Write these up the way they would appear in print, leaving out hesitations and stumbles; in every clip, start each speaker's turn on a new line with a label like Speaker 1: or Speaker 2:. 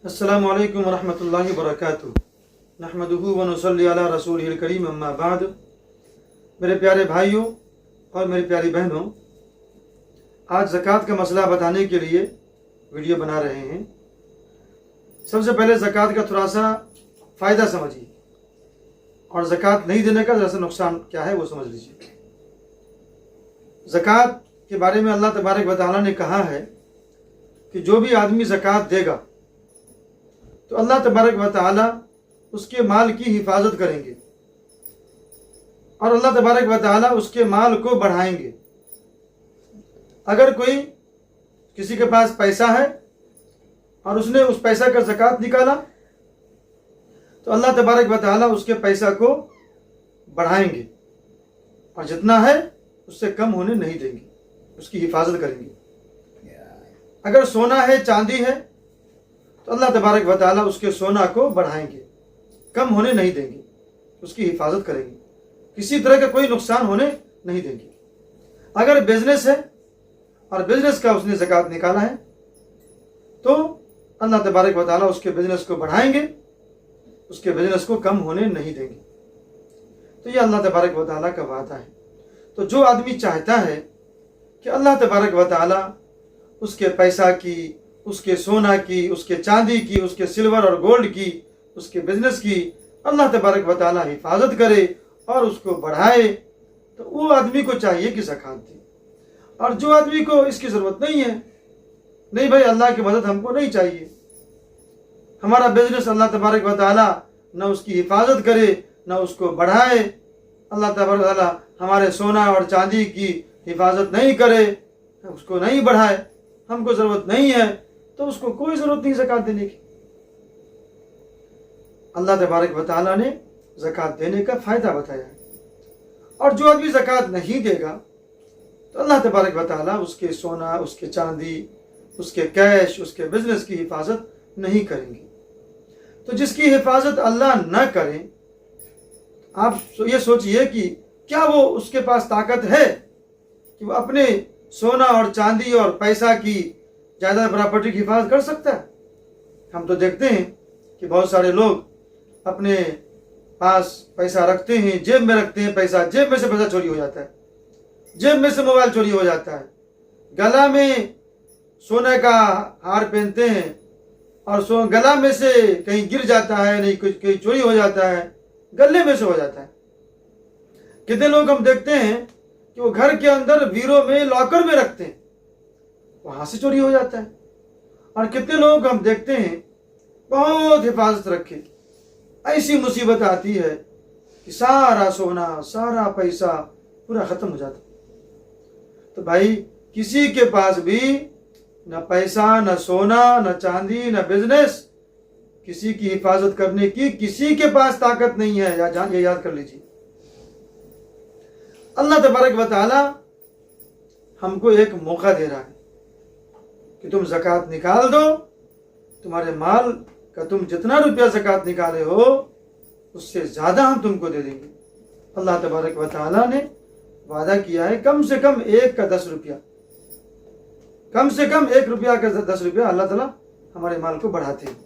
Speaker 1: अस्सलामु अलैकुम वरहमतुल्लाहि वबरकातुहू। नहमदुहू व नुसल्ली अला रसूलिहिल करीम, अम्मा बाद। मेरे प्यारे भाइयों और मेरी प्यारी बहनों, आज ज़कात का मसला बताने के लिए वीडियो बना रहे हैं। सबसे पहले ज़कात का थोड़ा सा फ़ायदा समझिए और ज़कात नहीं देने का ज़रा सा नुकसान क्या है वो समझ लीजिए। ज़कात के बारे में अल्लाह तबारक व तआला ने कहा है कि जो भी आदमी ज़कात देगा तो अल्लाह तबारक व तआला उसके माल की हिफाजत करेंगे और अल्लाह तबारक व तआला उसके माल को बढ़ाएंगे। अगर कोई किसी के पास पैसा है और उसने उस पैसा का ज़कात निकाला तो अल्लाह तबारक व तआला उसके पैसा को बढ़ाएंगे और जितना है उससे कम होने नहीं देंगे, उसकी हिफाजत करेंगे। अगर सोना है, चांदी है तो अल्लाह तबारक व तआला उसके सोना को बढ़ाएंगे, कम होने नहीं देंगे, उसकी हिफाजत करेंगे, किसी तरह का कोई नुकसान होने नहीं देंगे। अगर बिजनेस है और बिजनेस का उसने ज़कात निकाला है तो अल्लाह तबारक व तआला उसके बिजनेस को बढ़ाएंगे, उसके बिजनेस को कम होने नहीं देंगे। तो ये अल्लाह तबारक व तआला का वादा है। तो जो आदमी चाहता है कि अल्लाह तबारक व तआला उसके पैसा की, उसके सोना की, उसके चांदी की, उसके सिल्वर और गोल्ड की, उसके बिजनेस की अल्लाह तबारक व तआला हिफाजत करे और उसको बढ़ाए, तो वो आदमी को चाहिए कि ज़कात दे। और जो आदमी को इसकी ज़रूरत नहीं है, नहीं भाई अल्लाह की मदद हमको नहीं चाहिए, हमारा बिजनेस अल्लाह तबारक व तआला न उसकी हिफाजत करे न उसको बढ़ाए, अल्लाह तबारक व तआला हमारे सोना और चांदी की हिफाजत नहीं करे, उसको नहीं बढ़ाए, हमको ज़रूरत नहीं है, तो उसको कोई ज़रूरत नहीं ज़कात देने की। अल्लाह तबारक व तआला ने ज़कात देने का फ़ायदा बताया है। और जो आदमी ज़कात नहीं देगा तो अल्लाह तबारक व तआला उसके सोना, उसके चांदी, उसके कैश, उसके बिजनेस की हिफाजत नहीं करेंगे। तो जिसकी हिफाजत अल्लाह न करे, आप ये सोचिए कि क्या वो उसके पास ताकत है कि वो अपने सोना और चांदी और पैसा की ज़्यादा प्रॉपर्टी की हिफाजत कर सकता है? हम तो देखते हैं कि बहुत सारे लोग अपने पास पैसा रखते हैं, जेब में रखते हैं पैसा, जेब में से पैसा चोरी हो जाता है, जेब में से मोबाइल चोरी हो जाता है, गला में सोने का हार पहनते हैं और गला में से कहीं गिर जाता है, नहीं कुछ कहीं चोरी हो जाता है, गले में से हो जाता है। कितने लोग हम देखते हैं कि वो घर के अंदर बीरो में, लॉकर में रखते हैं, वहां से चोरी हो जाता है। और कितने लोग हम देखते हैं बहुत हिफाजत रखे, ऐसी मुसीबत आती है कि सारा सोना, सारा पैसा पूरा खत्म हो जाता है। तो भाई किसी के पास भी न पैसा, न सोना, न चांदी, न बिजनेस, किसी की हिफाजत करने की किसी के पास ताकत नहीं है। ये याद कर लीजिए। अल्लाह तबारक व तआला हमको एक मौका दे रहा है कि तुम ज़कात निकाल दो, तुम्हारे माल का तुम जितना रुपया ज़कात निकाले हो उससे ज़्यादा हम तुमको दे देंगे। अल्लाह तबारक व तआला ने वादा किया है कम से कम एक का 10 रुपया, कम से कम 1 रुपया का 10 रुपया अल्लाह ताला हमारे माल को बढ़ाते हैं।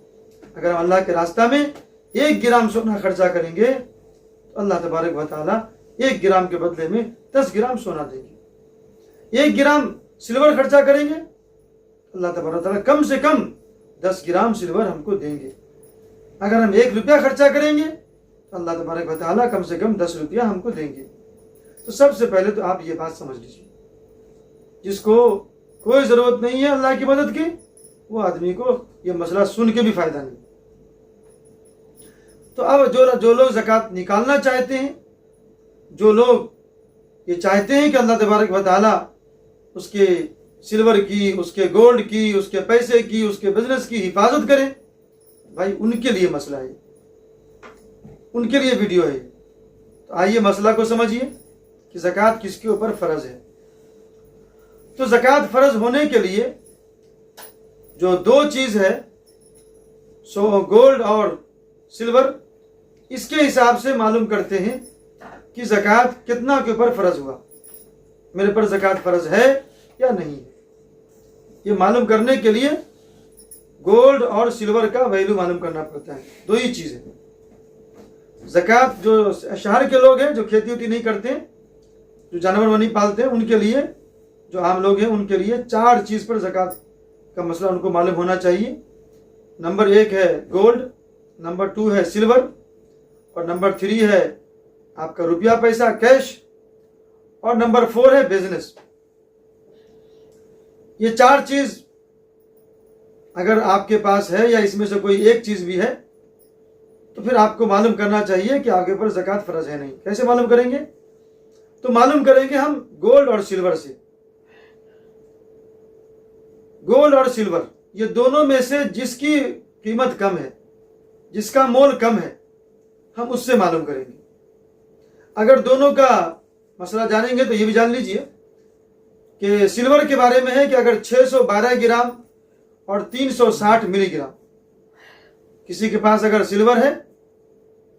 Speaker 1: अगर हम अल्लाह के रास्ता में 1 ग्राम सोना खर्चा करेंगे तो अल्लाह तबारक व तआला 1 ग्राम के बदले में 10 ग्राम सोना देंगे। 1 ग्राम सिल्वर खर्चा करेंगे, अल्लाह तबारक व तआला कम से कम 10 ग्राम सिल्वर हमको देंगे। अगर हम 1 रुपया खर्चा करेंगे तो अल्लाह तबारक व तआला कम से कम 10 रुपया हमको देंगे। तो सबसे पहले तो आप ये बात समझ लीजिए, जिसको कोई ज़रूरत नहीं है अल्लाह की मदद की, वो आदमी को ये मसला सुन के भी फ़ायदा नहीं। तो अब जो लोग ज़कात निकालना चाहते हैं, जो लोग ये चाहते हैं कि अल्लाह तबारक व तआला उसके सिल्वर की, उसके गोल्ड की, उसके पैसे की, उसके बिजनेस की हिफाजत करे, भाई उनके लिए मसला है, उनके लिए वीडियो है। तो आइए मसला को समझिए कि ज़कात किसके ऊपर फ़र्ज है। तो ज़कात फ़र्ज होने के लिए जो 2 चीज़ है, गोल्ड और सिल्वर, इसके हिसाब से मालूम करते हैं कि ज़कात कितना के ऊपर फ़र्ज हुआ, मेरे पर ज़कात फ़र्ज है या नहीं। ये मालूम करने के लिए गोल्ड और सिल्वर का वैल्यू मालूम करना पड़ता है। दो ही चीज़ है। ज़कात जो शहर के लोग हैं, जो खेती उती नहीं करते, जो जानवर नहीं पालते हैं, उनके लिए, जो आम लोग हैं उनके लिए 4 चीज़ पर ज़कात का मसला उनको मालूम होना चाहिए। नंबर 1 है गोल्ड, नंबर 2 है सिल्वर, और नंबर 3 है आपका रुपया पैसा कैश, और नंबर 4 है बिजनेस। ये 4 चीज़ अगर आपके पास है या इसमें से कोई एक चीज़ भी है तो फिर आपको मालूम करना चाहिए कि आपके ऊपर ज़कात फ़र्ज है नहीं। कैसे मालूम करेंगे? तो मालूम करेंगे हम गोल्ड और सिल्वर से। गोल्ड और सिल्वर ये दोनों में से जिसकी कीमत कम है, जिसका मोल कम है, हम उससे मालूम करेंगे। अगर दोनों का मसला जानेंगे तो ये भी जान लीजिए कि सिल्वर के बारे में है कि अगर 612 ग्राम और 360 मिलीग्राम किसी के पास अगर सिल्वर है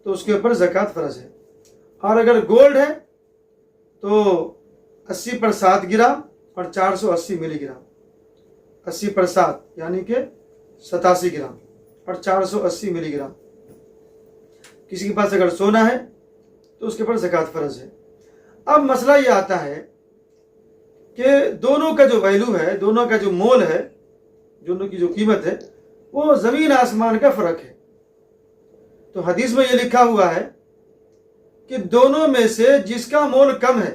Speaker 1: तो उसके ऊपर ज़कात फ़र्ज है। और अगर गोल्ड है तो 80 पर 7 ग्राम और 480 मिलीग्राम, 80 पर 7 यानी कि 87 ग्राम और 480 मिलीग्राम। किसी के पास अगर सोना है तो उसके ऊपर ज़कात फ़र्ज है। अब मसला ये आता है कि दोनों का जो वैल्यू है, दोनों का जो मोल है, दोनों की जो कीमत है, वो ज़मीन आसमान का फ़र्क है। तो हदीस में ये लिखा हुआ है कि दोनों में से जिसका मोल कम है,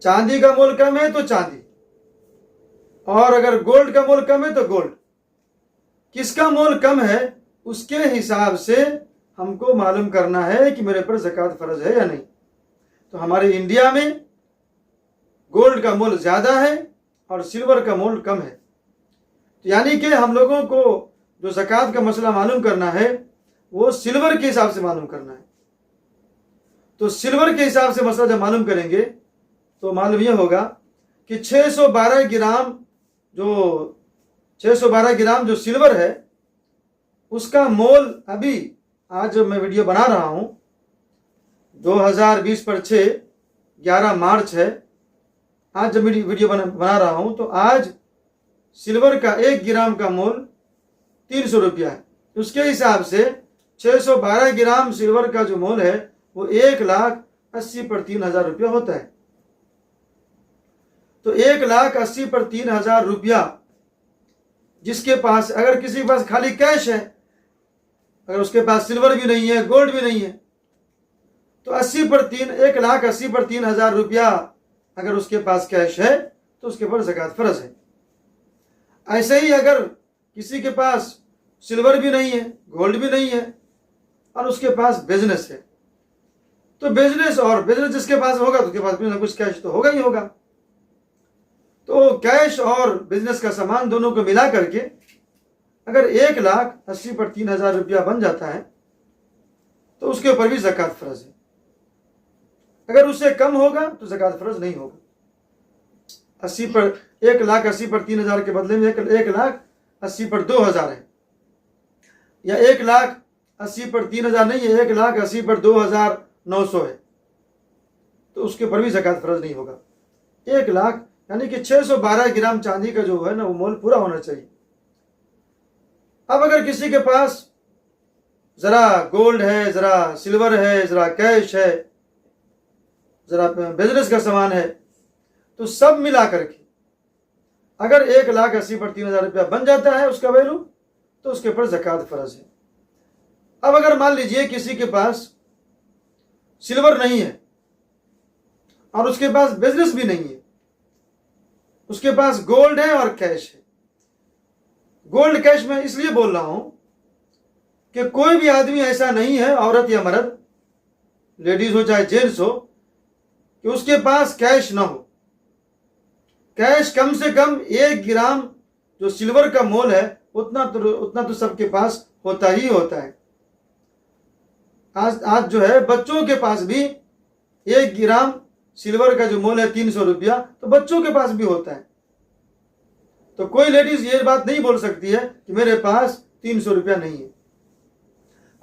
Speaker 1: चांदी का मोल कम है तो चांदी, और अगर गोल्ड का मोल कम है तो गोल्ड, किसका मोल कम है उसके हिसाब से हमको मालूम करना है कि मेरे पर ज़कात फ़र्ज है या नहीं। तो हमारे इंडिया में गोल्ड का मोल ज़्यादा है और सिल्वर का मोल कम है, तो यानी कि हम लोगों को जो ज़कात का मसला मालूम करना है वो सिल्वर के हिसाब से मालूम करना है। तो सिल्वर के हिसाब से मसला जब मालूम करेंगे तो मालूम यह होगा कि 612 ग्राम जो सिल्वर है उसका मोल अभी, आज जो मैं वीडियो बना रहा हूं 2020 पर 11 मार्च है, आज जब वीडियो बना रहा हूं तो आज सिल्वर का 1 ग्राम का मोल 300 रुपया है। उसके हिसाब से 612 ग्राम सिल्वर का जो मोल है वो 1,80,000 पर 3,000 रुपया होता है। तो 1,80,000 पर 3,000 रुपया जिसके पास, अगर किसी के पास खाली कैश है, अगर उसके पास सिल्वर भी नहीं है, गोल्ड भी नहीं है, तो 1,80,000 पर 3,000 रुपया अगर उसके पास कैश है तो उसके ऊपर ज़कात फ़र्ज है। ऐसे ही अगर किसी के पास सिल्वर भी नहीं है, गोल्ड भी नहीं है, और उसके पास बिजनेस है, तो बिजनेस जिसके पास होगा तो उसके पास कुछ ना कुछ कैश तो होगा ही होगा। तो कैश और बिजनेस का सामान दोनों को मिला करके अगर 1,80,000 पर 3,000 रुपया बन जाता है तो उसके ऊपर भी ज़कात फ़र्ज है। अगर उससे कम होगा तो ज़कात फ़र्ज नहीं होगा। 1,80,000 पर 3,000 के बदले में 1,80,000 पर 2,000 है, या 1,80,000 पर 3,000 नहीं है, 1,80,000 पर 2,900 है, तो उसके ऊपर भी ज़कात फ़र्ज नहीं होगा। 1,00,000 यानी कि 612 ग्राम चांदी का जो है ना वो मोल पूरा होना चाहिए। अब अगर किसी के पास ज़रा गोल्ड है, ज़रा सिल्वर है, ज़रा कैश है, ज़रा बिजनेस का सामान है, तो सब मिला करके अगर 1,80,000 पर 3,000 रुपया बन जाता है उसका वैल्यू, तो उसके ऊपर ज़कात फ़र्ज है। अब अगर मान लीजिए किसी के पास सिल्वर नहीं है और उसके पास बिजनेस भी नहीं है, उसके पास गोल्ड है और कैश है। गोल्ड कैश में इसलिए बोल रहा हूं कि कोई भी आदमी ऐसा नहीं है, औरत या मर्द, लेडीज हो चाहे जेंट्स हो, कि उसके पास कैश ना हो। कैश कम से कम 1 ग्राम जो सिल्वर का मोल है उतना तो सबके पास होता ही होता है। आज जो है बच्चों के पास भी 1 ग्राम सिल्वर का जो मोल है 300 रुपया, तो बच्चों के पास भी होता है। तो कोई लेडीज ये बात नहीं बोल सकती है कि मेरे पास 300 रुपया नहीं है।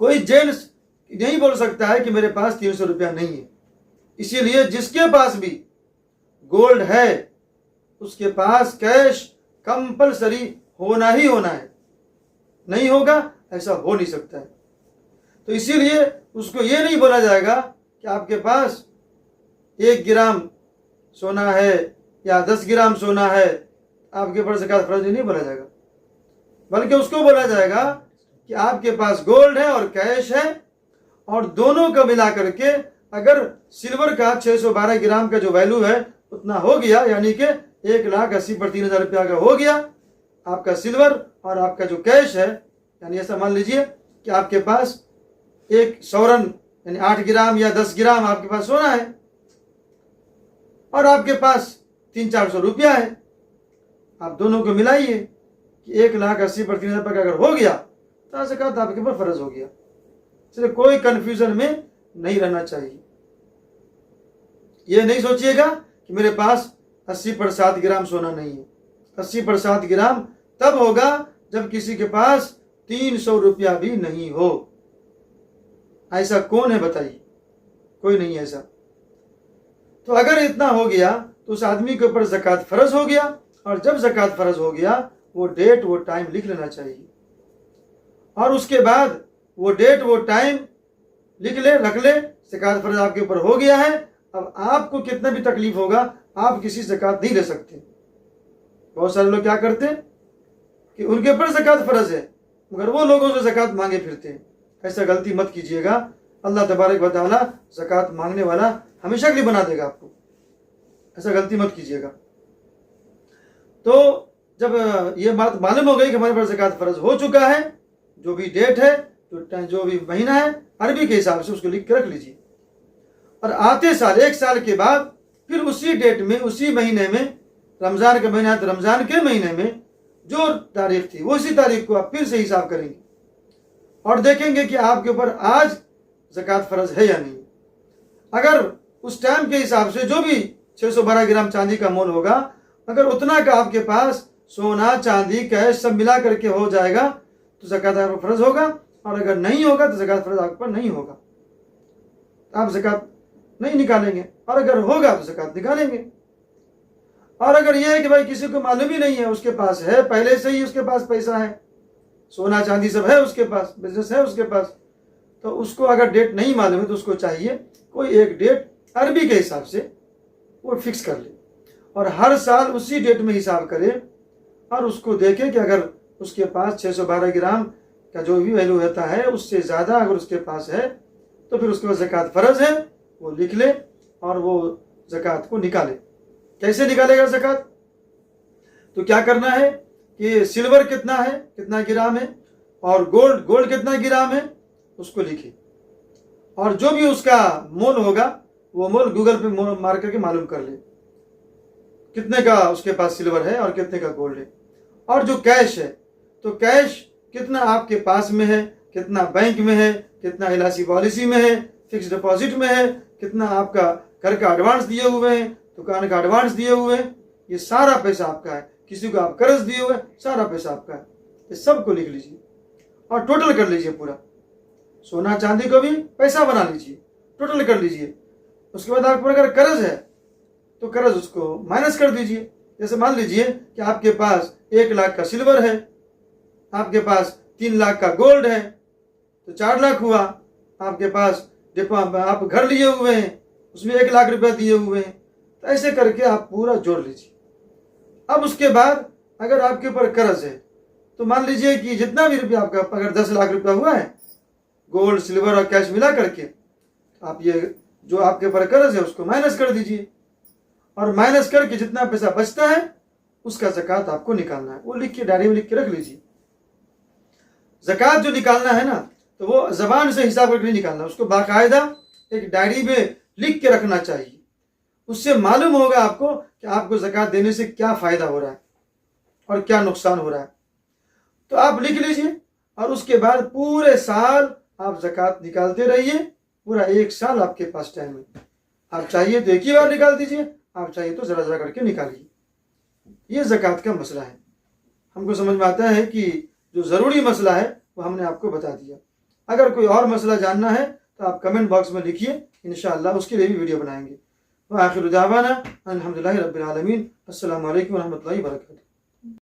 Speaker 1: कोई जेंट्स नहीं बोल सकता है कि मेरे पास 300 रुपया नहीं है। इसीलिए जिसके पास भी गोल्ड है उसके पास कैश कंपलसरी होना ही होना है, नहीं होगा ऐसा हो नहीं सकता है। तो इसीलिए उसको ये नहीं बोला जाएगा कि आपके पास 1 ग्राम सोना है या 10 ग्राम सोना है, आपके ऊपर ज़कात फर्ज नहीं बोला जाएगा, बल्कि उसको बोला जाएगा कि आपके पास गोल्ड है और कैश है, और दोनों को मिला करके अगर सिल्वर का 612 ग्राम का जो वैल्यू है उतना हो गया, यानी कि 1,80,000 रुपया का हो गया आपका सिल्वर और आपका जो कैश है, यानी ऐसा मान लीजिए कि आपके पास 1 सौरन यानी 8 ग्राम या 10 ग्राम आपके पास सोना है और आपके पास 300-400 रुपया है। आप दोनों को मिलाइए कि 1,80,000 रुपये का अगर हो गया तो ज़कात आपके ऊपर फर्ज हो गया। इसलिए कोई कंफ्यूजन में नहीं रहना चाहिए। ये नहीं सोचिएगा कि मेरे पास 80 पर 7 ग्राम सोना नहीं है। 80 पर 7 ग्राम तब होगा जब किसी के पास 300 रुपया भी नहीं हो। ऐसा कौन है बताइए? कोई नहीं ऐसा। तो अगर इतना हो गया तो उस आदमी के ऊपर ज़कात फर्ज हो गया, और जब ज़कात फर्ज हो गया वो डेट वो टाइम लिख लेना चाहिए, और उसके बाद वो डेट वो टाइम लिख ले, रख ले, ज़कात फर्ज आपके ऊपर हो गया है। अब आपको कितना भी तकलीफ होगा आप किसी ज़कात नहीं ले सकते। बहुत सारे लोग क्या करते हैं कि उनके ऊपर ज़कात फर्ज है मगर वो लोगों से ज़कात मांगे फिरते हैं। ऐसा गलती मत कीजिएगा। अल्लाह तबारक व तआला ज़कात मांगने वाला हमेशा के लिए बना देगा आपको। ऐसा गलती मत कीजिएगा। तो जब ये बात मालूम हो गई कि हमारे पास ज़कात फर्ज हो चुका है, जो भी डेट है, जो भी महीना है, अरबी के हिसाब से उसको लिख के रख लीजिए, और आते साल 1 साल के बाद फिर उसी डेट में, उसी महीने में, रमज़ान का महीना है तो रमज़ान के महीने में जो तारीख थी वो उसी तारीख को आप फिर से हिसाब करेंगे और देखेंगे कि आपके ऊपर आज ज़कात फर्ज है या नहीं। अगर उस टाइम के हिसाब से जो भी 612 ग्राम चांदी का मोल होगा, अगर उतना का आपके पास सोना, चांदी, कैश सब मिला करके हो जाएगा तो ज़कात आप पर फर्ज होगा, और अगर नहीं होगा तो ज़कात फर्ज आप पर नहीं होगा, आप ज़कात नहीं निकालेंगे, और अगर होगा तो ज़कात निकालेंगे। और अगर यह है कि भाई किसी को मालूम ही नहीं है, उसके पास है पहले से ही, उसके पास पैसा है, सोना चांदी सब है उसके पास, बिजनेस है उसके पास, तो उसको अगर डेट नहीं मालूम है तो उसको चाहिए कोई एक डेट अरबी के हिसाब से वो फिक्स कर ले, और हर साल उसी डेट में हिसाब करे, और उसको देखे कि अगर उसके पास 612 ग्राम का जो भी वैल्यू रहता है उससे ज़्यादा अगर उसके पास है तो फिर उसके पास ज़कात फर्ज है, वो लिख ले और वो ज़कात को निकाले। कैसे निकालेगा ज़कात? तो क्या करना है कि सिल्वर कितना है, कितना ग्राम है, और गोल्ड कितना ग्राम है उसको लिखे, और जो भी उसका मोल होगा वो मोल गूगल पे मोल मार करके मालूम कर ले कितने का उसके पास सिल्वर है और कितने का गोल्ड है। और जो कैश है तो कैश कितना आपके पास में है, कितना बैंक में है, कितना LIC पॉलिसी में है, फिक्स डिपॉजिट में है, कितना आपका घर का एडवांस दिए हुए हैं, दुकान का एडवांस दिए हुए हैं, ये सारा पैसा आपका है। किसी को आप कर्ज दिए हुए, सारा पैसा आपका है। ये सब को लिख लीजिए और टोटल कर लीजिए पूरा। सोना चांदी को भी पैसा बना लीजिए, टोटल कर लीजिए। उसके बाद आपके अगर कर्ज है तो कर्ज उसको माइनस कर दीजिए। जैसे मान लीजिए कि आपके पास 1 लाख का सिल्वर है, आपके पास 3 लाख का गोल्ड है, तो 4 लाख हुआ। आपके पास आप घर लिए हुए हैं, उसमें 1 लाख रुपया दिए हुए हैं, तो ऐसे करके आप पूरा जोड़ लीजिए। अब उसके बाद अगर आपके ऊपर कर्ज है तो मान लीजिए कि जितना भी रुपया आपका, अगर 10 लाख रुपया हुआ है गोल्ड, सिल्वर और कैश मिला करके, आप ये जो आपके ऊपर कर्ज है उसको माइनस कर दीजिए, और माइनस करके जितना पैसा बचता है उसका ज़कात आपको निकालना है। वो लिख के डायरी में लिख के रख लीजिए। ज़कात जो निकालना है ना, तो वो ज़बान से हिसाब करके नहीं निकालना, उसको बाकायदा एक डायरी में लिख के रखना चाहिए। उससे मालूम होगा आपको कि आपको ज़कात देने से क्या फ़ायदा हो रहा है और क्या नुकसान हो रहा है। तो आप लिख लीजिए, और उसके बाद पूरे साल आप ज़कात निकालते रहिए। पूरा 1 साल आपके पास टाइम है। आप चाहिए तो एक ही बार निकाल दीजिए, आप चाहिए तो ज़रा ज़रा करके निकालिए। ये ज़कात का मसला है। हमको समझ में आता है कि जो ज़रूरी मसला है वो हमने आपको बता दिया। अगर कोई और मसला जानना है तो आप कमेंट बॉक्स में लिखिए, इंशाअल्लाह उसके लिए भी वीडियो बनाएंगे। व आखिर दावाना अल्हम्दुलिल्लाहि रब्बिल आलमीन। अस्सलामु अलैकुम व रहमतुल्लाहि व बरकातुहू।